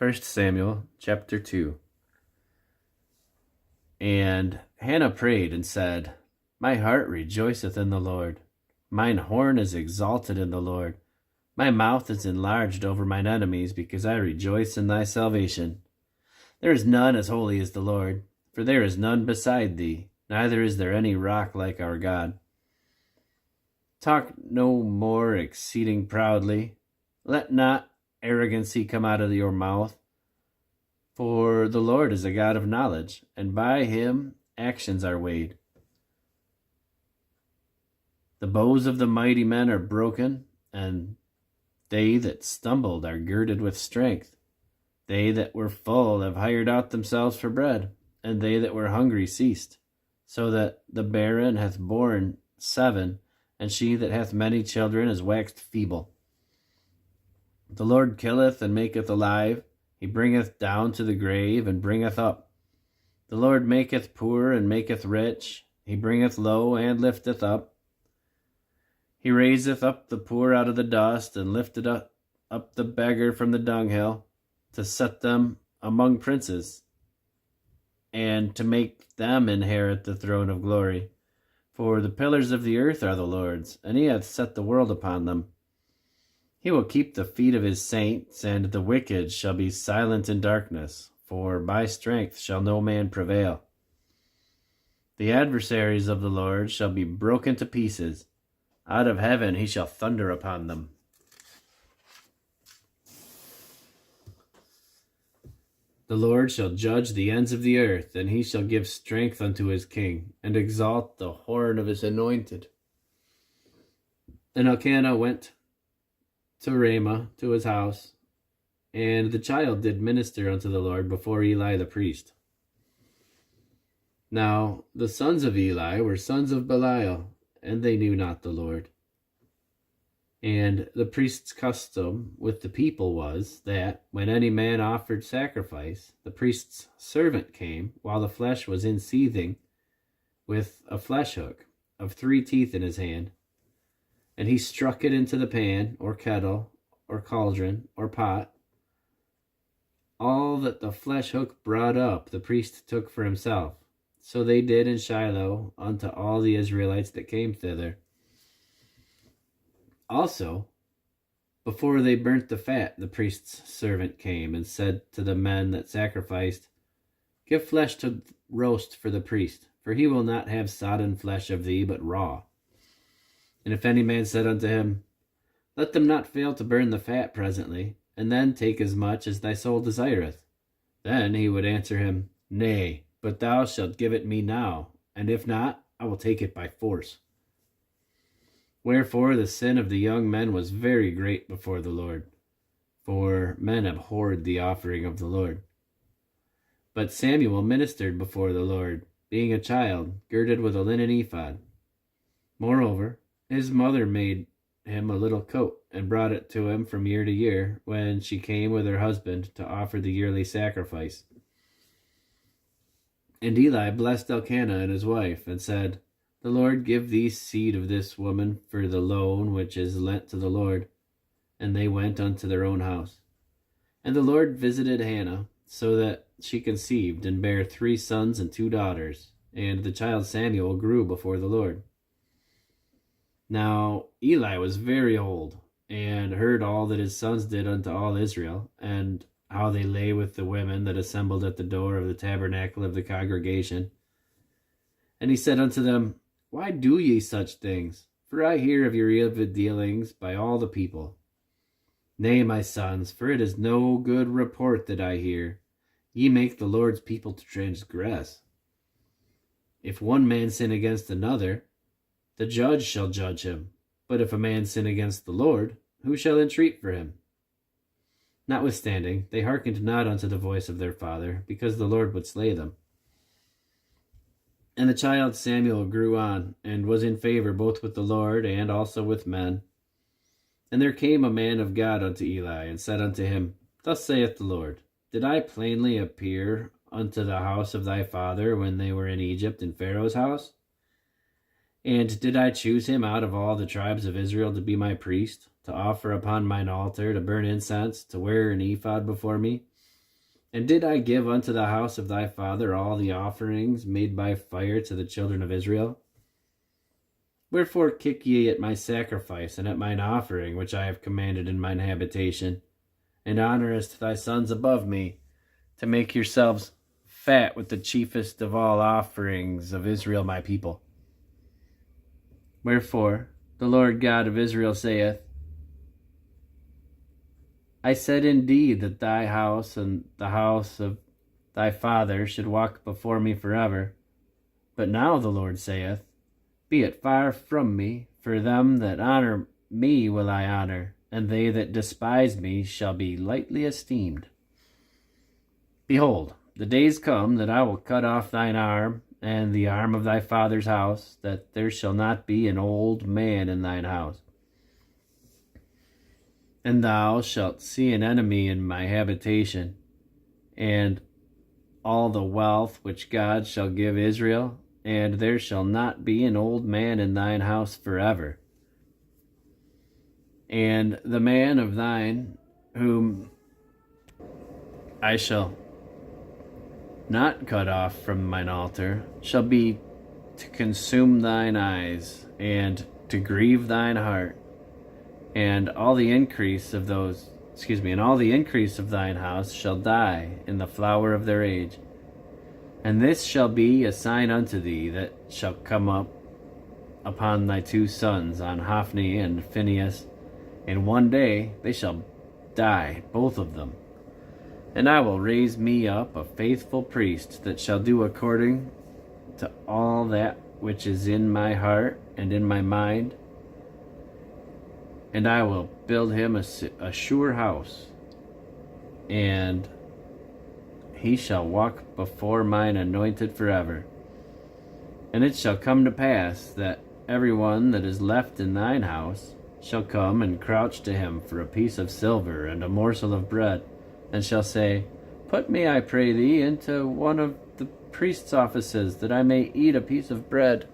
1 Samuel chapter 2. And Hannah prayed and said, My heart rejoiceth in the Lord. Mine horn is exalted in the Lord. My mouth is enlarged over mine enemies, because I rejoice in thy salvation. There is none as holy as the Lord, for there is none beside thee, neither is there any rock like our God. Talk no more exceeding proudly. Let not arrogancy come out of your mouth. For the Lord is a God of knowledge, and by him actions are weighed. The bows of the mighty men are broken, and they that stumbled are girded with strength. They that were full have hired out themselves for bread, and they that were hungry ceased. So that the barren hath borne 7, and she that hath many children is waxed feeble. The Lord killeth and maketh alive. He bringeth down to the grave, and bringeth up. The Lord maketh poor, and maketh rich. He bringeth low, and lifteth up. He raiseth up the poor out of the dust, and lifteth up the beggar from the dunghill, to set them among princes, and to make them inherit the throne of glory. For the pillars of the earth are the Lord's, and he hath set the world upon them. He will keep the feet of his saints, and the wicked shall be silent in darkness, for by strength shall no man prevail. The adversaries of the Lord shall be broken to pieces. Out of heaven he shall thunder upon them. The Lord shall judge the ends of the earth, and he shall give strength unto his king, and exalt the horn of his anointed. And Elkanah went to Ramah, to his house, and the child did minister unto the Lord before Eli the priest. Now the sons of Eli were sons of Belial, and they knew not the Lord. And the priest's custom with the people was that, when any man offered sacrifice, the priest's servant came, while the flesh was in seething, with a flesh hook of 3 teeth in his hand, and he struck it into the pan, or kettle, or cauldron, or pot. All that the flesh hook brought up the priest took for himself. So they did in Shiloh unto all the Israelites that came thither. Also, before they burnt the fat, the priest's servant came and said to the men that sacrificed, Give flesh to roast for the priest, for he will not have sodden flesh of thee, but raw. And if any man said unto him, Let them not fail to burn the fat presently, and then take as much as thy soul desireth, then he would answer him, Nay, but thou shalt give it me now, and if not, I will take it by force. Wherefore the sin of the young men was very great before the Lord, for men abhorred the offering of the Lord. But Samuel ministered before the Lord, being a child, girded with a linen ephod. Moreover, his mother made him a little coat, and brought it to him from year to year, when she came with her husband to offer the yearly sacrifice. And Eli blessed Elkanah and his wife, and said, The Lord give thee seed of this woman for the loan which is lent to the Lord. And they went unto their own house. And the Lord visited Hannah, so that she conceived, and bare 3 sons and 2 daughters. And the child Samuel grew before the Lord. Now Eli was very old, and heard all that his sons did unto all Israel, and how they lay with the women that assembled at the door of the tabernacle of the congregation. And he said unto them, Why do ye such things? For I hear of your evil dealings by all the people. Nay, my sons, for it is no good report that I hear. Ye make the Lord's people to transgress. If one man sin against another, the judge shall judge him. But if a man sin against the Lord, who shall entreat for him? Notwithstanding, they hearkened not unto the voice of their father, because the Lord would slay them. And the child Samuel grew on, and was in favor both with the Lord and also with men. And there came a man of God unto Eli, and said unto him, Thus saith the Lord, Did I plainly appear unto the house of thy father when they were in Egypt in Pharaoh's house? And did I choose him out of all the tribes of Israel to be my priest, to offer upon mine altar, to burn incense, to wear an ephod before me? And did I give unto the house of thy father all the offerings made by fire to the children of Israel? Wherefore kick ye at my sacrifice and at mine offering, which I have commanded in mine habitation, and honorest thy sons above me, to make yourselves fat with the chiefest of all offerings of Israel my people? Wherefore the Lord God of Israel saith, I said indeed that thy house and the house of thy father should walk before me forever. But now the Lord saith, Be it far from me, for them that honor me will I honor, and they that despise me shall be lightly esteemed. Behold, the days come that I will cut off thine arm, and the arm of thy father's house, that there shall not be an old man in thine house. And thou shalt see an enemy in my habitation, and all the wealth which God shall give Israel, and there shall not be an old man in thine house forever. And the man of thine, whom I shall not cut off from mine altar, shall be to consume thine eyes, and to grieve thine heart. And all the increase of thine house shall die in the flower of their age. And this shall be a sign unto thee that shall come up upon thy two sons, on Hophni and Phinehas. In one day they shall die, both of them. And I will raise me up a faithful priest, that shall do according to all that which is in my heart and in my mind. And I will build him a sure house, and he shall walk before mine anointed forever. And it shall come to pass that every one that is left in thine house shall come and crouch to him for a piece of silver and a morsel of bread, and shall say, Put me, I pray thee, into one of the priest's offices, that I may eat a piece of bread.